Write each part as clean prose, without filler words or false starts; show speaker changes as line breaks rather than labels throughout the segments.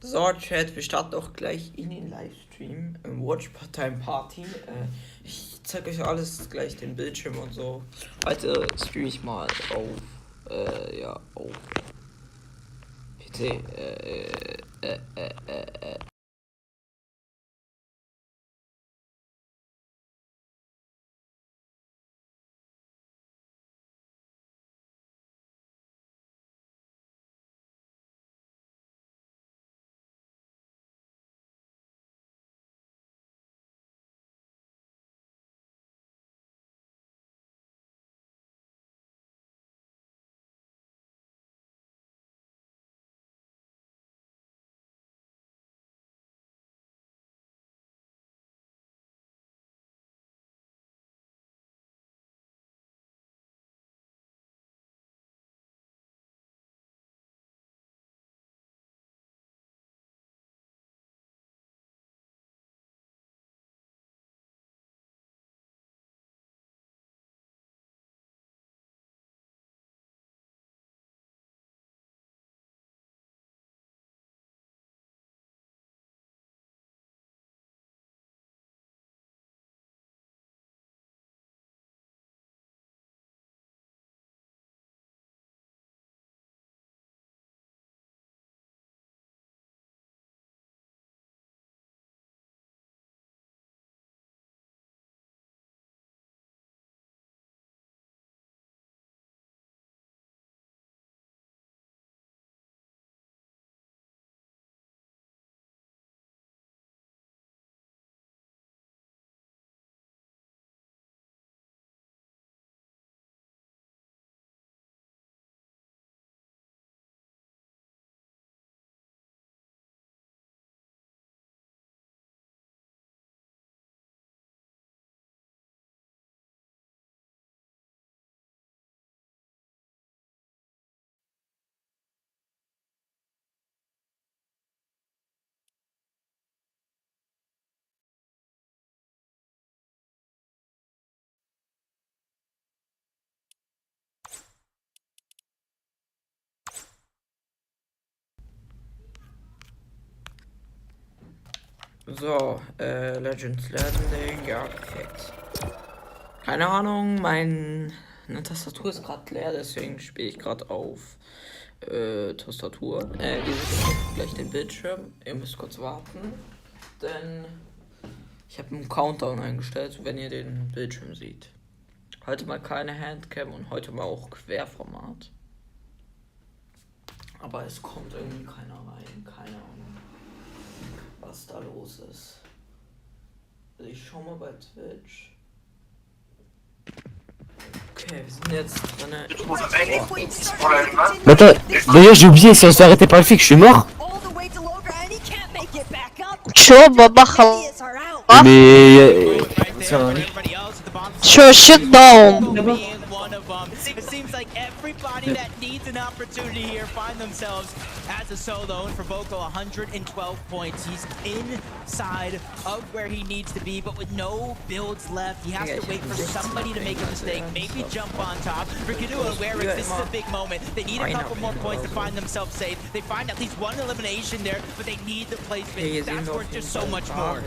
So, Chat, wir starten auch gleich in den Livestream im Watch Party. Ich zeige euch alles gleich den Bildschirm und so. Heute streame ich mal auf PC. So, Legends Landing, ja, perfekt. Keine Ahnung, meine Tastatur ist gerade leer, deswegen spiele ich gerade auf Tastatur. Ihr seht gleich den Bildschirm. Ihr müsst kurz warten, denn ich habe einen Countdown eingestellt, wenn ihr den Bildschirm seht. Heute mal keine Handcam und heute mal auch Querformat. Aber es kommt irgendwie keiner rein, keine Ahnung, was da los ist. Also ich schau mal bei Twitch. Okay, wir sind jetzt drin.
Attends, d'ailleurs j'ai oublié, si on s'est arrêté par le flic, je suis mort.
شو ببخل
Mais...
شو shit down.
It seems like everybody that needs an opportunity here find themselves as a solo, and for Boko 112 points. He's inside of where he needs to be, but with no builds left, he has to wait for somebody to make a mistake, maybe jump on top. For Kinuo and Werix, this is a big moment. They need a couple more points to find themselves safe. They find at least one elimination there, but they need the placement. That's worth just so much more.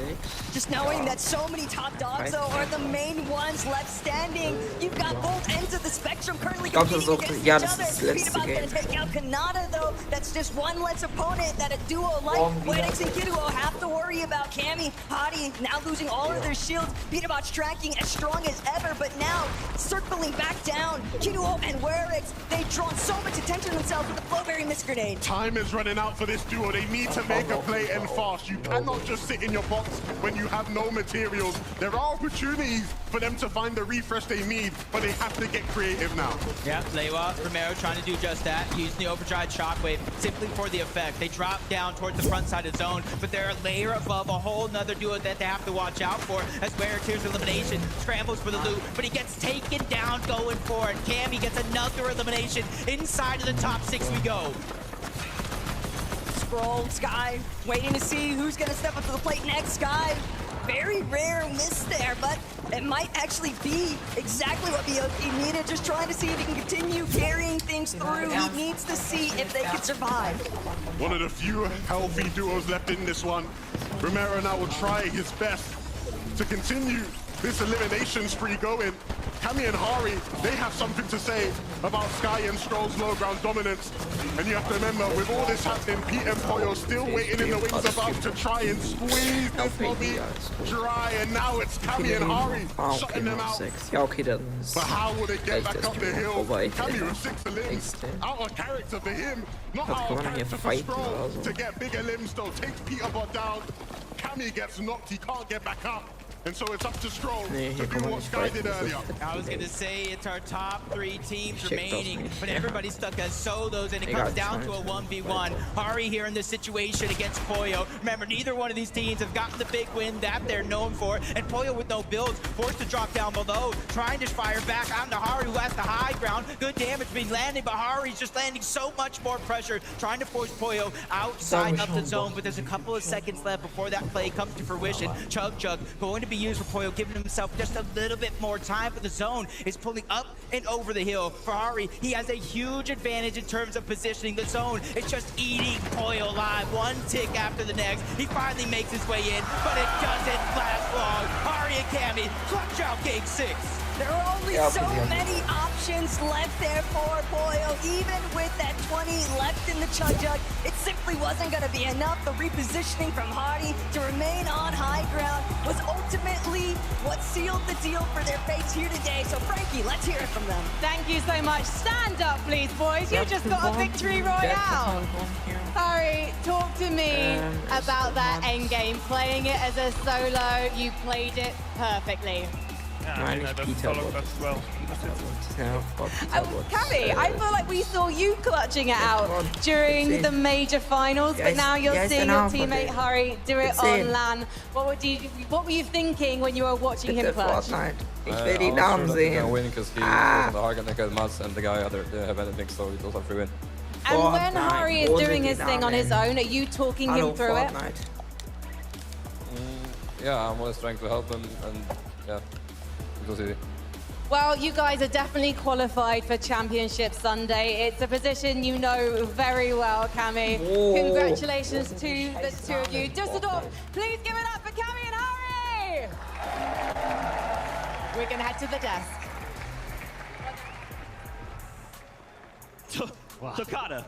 Just knowing that so many top dogs, though, are the main ones left standing. You've got both ends of the spectrum currently competing against each other. Speedabot's gonna take out Kanata, though. That's just one less opponent that a duo like Werix and Kinuo have to worry about. Cammy, Hadi now losing all of their shields. Speedabot's tracking as strong as ever, but now circling back down. Kinuo and Werix, they've drawn so much attention to themselves with the Flowberry Mist Grenade.
Time is running out for this duo. They need to make a play and fast. You cannot just sit in your box when you have no materials. There are opportunities for them to find the refresh they need, but they have to get creative now.
Yeah, Lewa, Romero trying to do just that. Using the overdrive shockwave simply for the effect. They drop down towards the front side of zone, but they're a layer above a whole nother duo that they have to watch out for. As Werix here's elimination, scrambles for the loot, but he gets taken down going for it. Cammy gets another elimination. Inside of the top 6 we go.
Scroll, Sky, waiting to see who's gonna step up to the plate next. Sky very rare miss there, but it might actually be exactly what euch needed. Just trying to see if he can continue carrying things through. He needs to see if they can survive.
One of the few healthy duos left in this one. Romero now will try his best to continue this elimination spree going. Cammy and Hari, they have something to say about Sky and Stroll's low ground dominance. And you have to remember, with all this happening, Pete and Poyo still waiting in the wings about to try and squeeze this lobby dry. And now it's Cammy and Hari shutting them out.
Ja, okay, dann
But how will they get back up the hill?
vorbei.
Cammy with 6 limbs. Out of character for him. Not out of character for Stroll to get bigger limbs though. Takes Peterbot down. Cammy gets knocked, he can't get back up. And so it's up to Stroll to do what Sky did earlier.
I was gonna say it's our top 3 teams remaining, but everybody's stuck as solos, and it comes down to a 1v1. Hari here in this situation against Poyo. Remember, neither one of these teams have gotten the big win that they're known for, and Poyo with no builds, forced to drop down below, trying to fire back onto Hari, who has the high ground. Good damage being landed, but Hari's just landing so much more pressure, trying to force Poyo outside of the zone, but there's a couple of seconds left before that play comes to fruition. Chug going to be used for Poyo, giving himself just a little bit more time, but the zone is pulling up and over the hill. For Hari, he has a huge advantage in terms of positioning. The zone is just eating Poyo alive, one tick after the next. He finally makes his way in, but it doesn't last long. Hari and Cammy clutch out game 6.
There are only so many options left there for Poyo. Even with that 20 left in the Chug, it simply wasn't going to be enough. The repositioning from Hardy to remain on high ground was ultimately what sealed the deal for their fates here today. So Frankie, let's hear it from them.
Thank you so much. Stand up, please, boys. You just got a victory royale. Sorry, talk to me about that end game. Playing it as a solo, you played it perfectly.
Nein, nicht Peterbot.
Cammy, I feel like we saw you clutching it out during the major finals, but now you're seeing your teammate Hari do it on LAN. What were you thinking when you were watching him clutch?
Ich will die Namen sehen.
Win because he was on the hard and got much, and the guy other didn't have anything, so it was a free win.
And when Hari is doing his thing on his own, are you talking him through it?
Yeah, I'm always trying to help him, and yeah, it was easy.
Well, you guys are definitely qualified for Championship Sunday. It's a position you know very well, Cammy. Congratulations to the two of you. Dusseldorf, please give it up for Cammy and Hari! We're going to head to the desk.
Takada,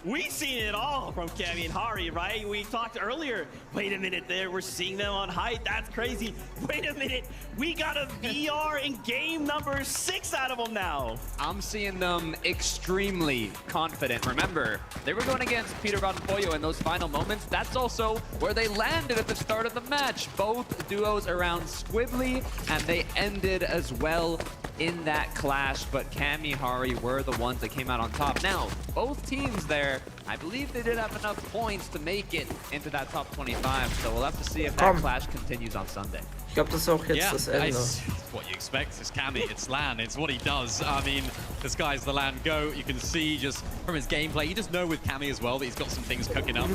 we've seen it all from Cammy and Hari, right? We talked earlier. Wait a minute there, we're seeing them on height. That's crazy. Wait a minute, we got a VR in game number 6 out of them now.
I'm seeing them extremely confident. Remember, they were going against Peterbot and Poyo in those final moments. That's also where they landed at the start of the match. Both duos around Squibbly, and they ended as well in that clash, but Cammy, Hari were the ones that came out on top. Now, both teams there, I believe they did have enough points to make it into that top 25, so we'll have to see if that clash continues on Sunday.
Ich glaube, das ist auch jetzt das Ende.
It's what you expect. It's Cammy, it's Lan, it's what he does. I mean, this guy's the Lan GOAT. You can see just from his gameplay, you just know with Cammy as well that he's got some things cooking up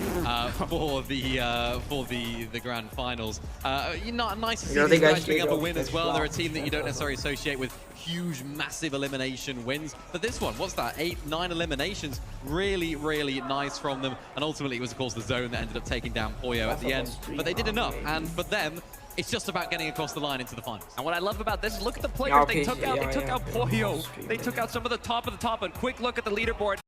for the grand finals. Nice to see these guys pick up a win as well. They're a team that you don't necessarily associate with huge, massive elimination wins. But this one, what's that? 8, 9 eliminations. Really, really nice from them. And ultimately, it was, of course, the zone that ended up taking down Poyo at the end. But they did enough. And for them, it's just about getting across the line into the finals.
And what I love about this is look at the players they took out. They took out Poyo. They took out some of the top, and quick look at the leaderboard.